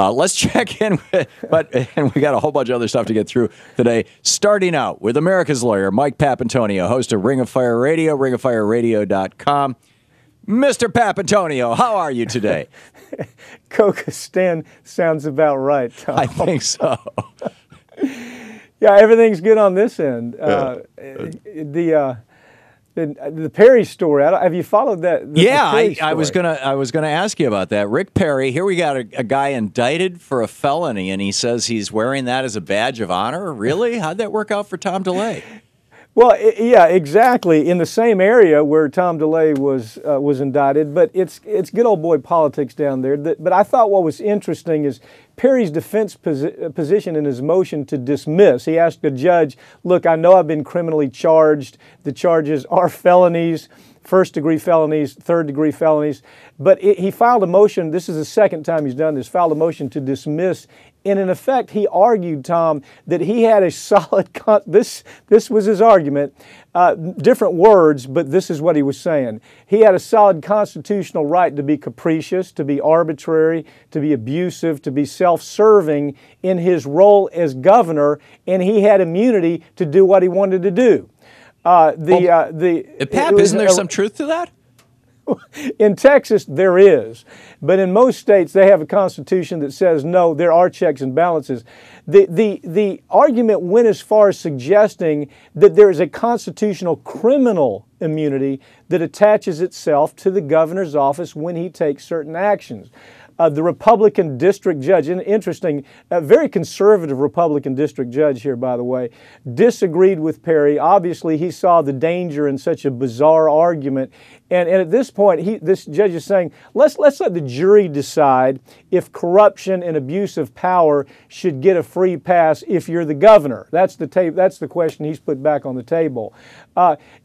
Let's check in, and we got a whole bunch of other stuff to get through today. Starting out with America's lawyer, Mike Papantonio, host of Ring of Fire Radio, ringofireradio.com. Mr. Papantonio, how are you today? Koch sounds about right, Tom. I think so. Yeah, everything's good on this end. The Perry story. Have you followed that? I was gonna ask you about that. Rick Perry. Here we got a guy indicted for a felony, and he says he's wearing that as a badge of honor. Really? How'd that work out for Tom DeLay? Well, yeah, exactly. In the same area where Tom DeLay was indicted, but it's good old boy politics down there. But I thought what was interesting is Perry's defense position in his motion to dismiss. He asked the judge, "Look, I know I've been criminally charged. The charges are felonies, first-degree felonies, third-degree felonies." But he filed a motion. This is the second time he's done this. Filed a motion to dismiss. And in effect, he argued, Tom, that he had a solid, this was his argument, different words, but this is what he was saying. He had a solid constitutional right to be capricious, to be arbitrary, to be abusive, to be self-serving in his role as governor, and he had immunity to do what he wanted to do. Pap, isn't there some truth to that? In Texas, there is. But in most states, they have a constitution that says, no, there are checks and balances. The argument went as far as suggesting that there is a constitutional criminal immunity that attaches itself to the governor's office when he takes certain actions. The Republican district judge, and interesting, a very conservative Republican district judge here, by the way, disagreed with Perry. Obviously, he saw the danger in such a bizarre argument. And at this point, this judge is saying, let's let the jury decide if corruption and abuse of power should get a free pass if you're the governor. That's the question he's put back on the table.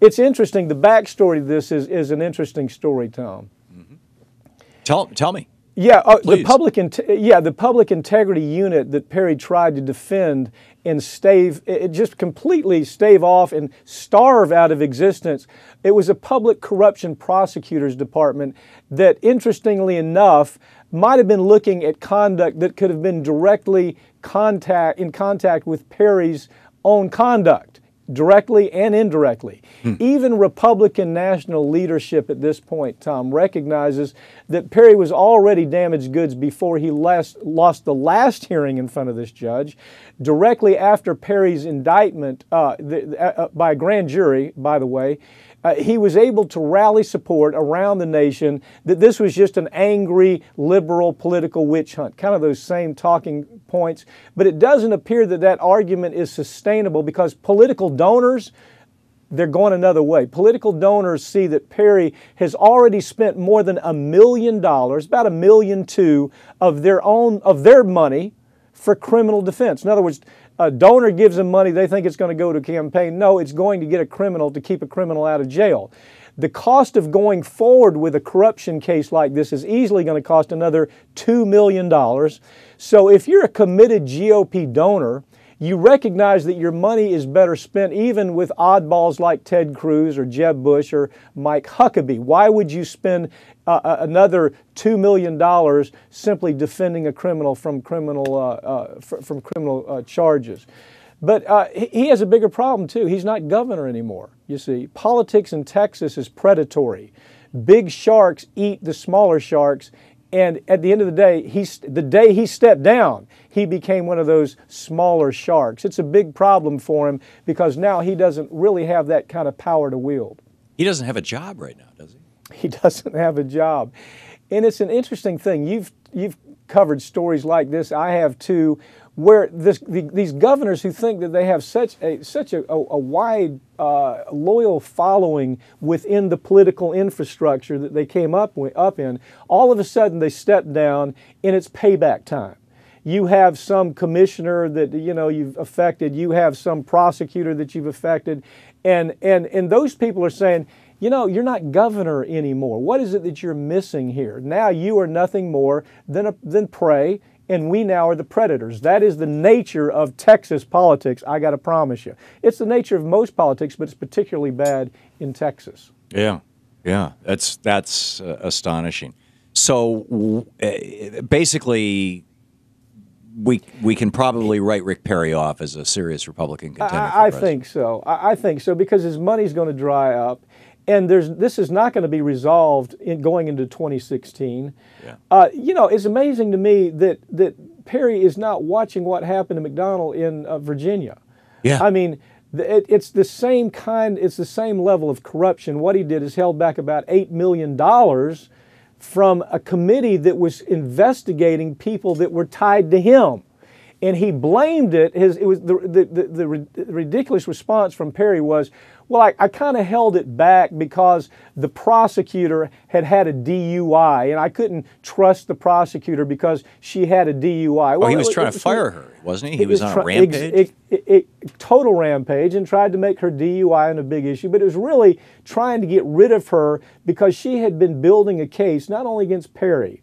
It's interesting. The backstory to this is an interesting story, Tom. Mm-hmm. Tell me. Yeah, the public integrity unit that Perry tried to defend and just completely stave off and starve out of existence. It was a public corruption prosecutors department that, interestingly enough, might have been looking at conduct that could have been directly in contact with Perry's own conduct, directly and indirectly. Even Republican national leadership at this point, Tom, recognizes that Perry was already damaged goods before he lost the last hearing in front of this judge. Directly after Perry's indictment by a grand jury, by the way, he was able to rally support around the nation that this was just an angry liberal political witch hunt, kind of those same talking points. But it doesn't appear that that argument is sustainable because political donors, they're going another way. Political donors see that Perry has already spent more than $1 million, about $1.2 million of their money for criminal defense. In other words, a donor gives them money, they think it's going to go to a campaign. No, it's going to get a criminal to keep a criminal out of jail. The cost of going forward with a corruption case like this is easily going to cost another $2 million. So if you're a committed GOP donor, you recognize that your money is better spent even with oddballs like Ted Cruz or Jeb Bush or Mike Huckabee. Why would you spend another $2 million simply defending a criminal from criminal charges? But he has a bigger problem too. He's not governor anymore, you see. Politics in Texas is predatory. Big sharks eat the smaller sharks. And at the end of the day, the day he stepped down, he became one of those smaller sharks. It's a big problem for him because now he doesn't really have that kind of power to wield. He doesn't have a job right now, does he? He doesn't have a job. And it's an interesting thing. You've covered stories like this. I have too, where these governors who think that they have such a wide, loyal following within the political infrastructure that they came up in, all of a sudden they step down and it's payback time. You have some commissioner that you've affected, you have some prosecutor that you've affected, and those people are saying, you're not governor anymore. What is it that you're missing here? Now you are nothing more than prey, and we now are the predators. That is the nature of Texas politics, I got to promise you. It's the nature of most politics, but it's particularly bad in Texas. Yeah, that's astonishing. So basically, we can probably write Rick Perry off as a serious Republican contender. I think so. I think so because his money's going to dry up, and this is not going to be resolved in going into 2016. Yeah. It's amazing to me that Perry is not watching what happened to McDonald in Virginia. Yeah. I mean, it's the same it's the same level of corruption. What he did is held back about $8 million from a committee that was investigating people that were tied to him. And he blamed it. The ridiculous response from Perry was, well, I kind of held it back because the prosecutor had a DUI, and I couldn't trust the prosecutor because she had a DUI. Well, he was trying to fire her, wasn't he? He was on a rampage? Total rampage, and tried to make her DUI an a big issue. But it was really trying to get rid of her because she had been building a case not only against Perry,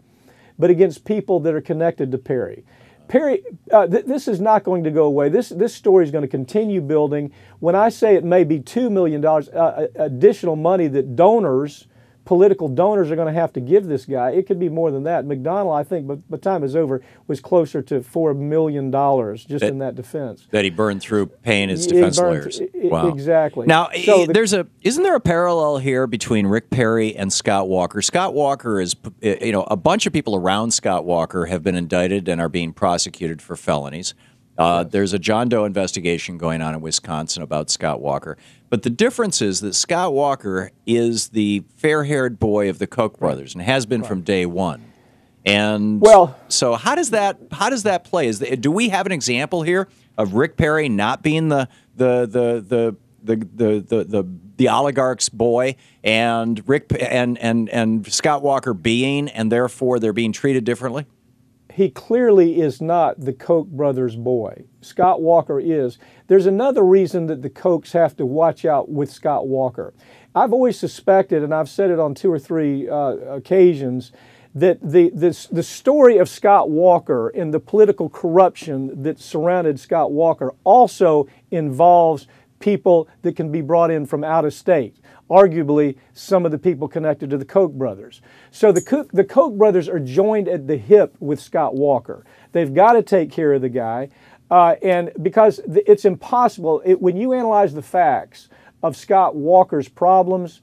but against people that are connected to Perry. Perry, this is not going to go away. This story is going to continue building. When I say it may be $2 million additional money that political donors are going to have to give this guy, it could be more than that. McDonald, I think, by the time is over, was closer to $4 million just in that defense. That he burned through paying his defense lawyers. Wow. Exactly. Now, isn't there a parallel here between Rick Perry and Scott Walker? Scott Walker is, a bunch of people around Scott Walker have been indicted and are being prosecuted for felonies. There's a John Doe investigation going on in Wisconsin about Scott Walker. But the difference is that Scott Walker is the fair-haired boy of the Koch brothers and has been from day one. And so how does that play? Do we have an example here of Rick Perry not being the oligarch's boy and and Scott Walker being, and therefore they're being treated differently? He clearly is not the Koch brothers' boy. Scott Walker is. There's another reason that the Kochs have to watch out with Scott Walker. I've always suspected, and I've said it on 2 or 3 occasions, that the story of Scott Walker and the political corruption that surrounded Scott Walker also involves people that can be brought in from out of state. Arguably, some of the people connected to the Koch brothers. So the Koch brothers are joined at the hip with Scott Walker. They've got to take care of the guy, and because it's impossible, when you analyze the facts of Scott Walker's problems,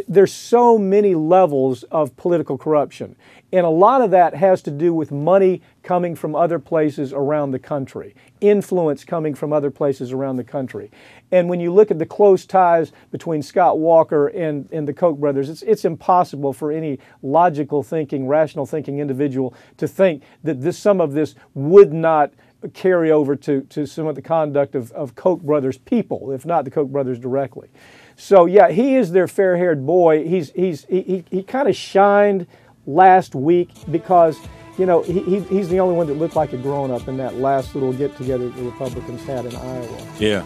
there's so many levels of political corruption. And a lot of that has to do with money coming from other places around the country, influence coming from other places around the country. And when you look at the close ties between Scott Walker and the Koch brothers, it's impossible for any logical thinking, rational thinking individual to think that some of this would not carry over to some of the conduct of Koch brothers people, if not the Koch brothers directly. So yeah, he is their fair-haired boy. He kind of shined last week because he's the only one that looked like a grown-up in that last little get-together the Republicans had in Iowa. Yeah.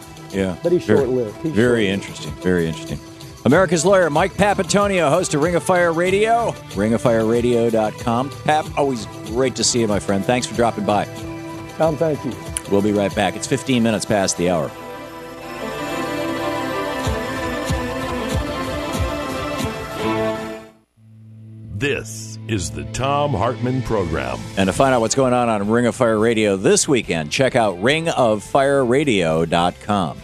But he's short-lived. Very interesting. America's lawyer, Mike Papantonio, host of Ring of Fire Radio, ringofireradio.com. Pap, always great to see you, my friend. Thanks for dropping by. Tom, thank you. We'll be right back. It's 15 minutes past the hour. This is the Thom Hartmann Program. And to find out what's going on Ring of Fire Radio this weekend, check out ringofireradio.com.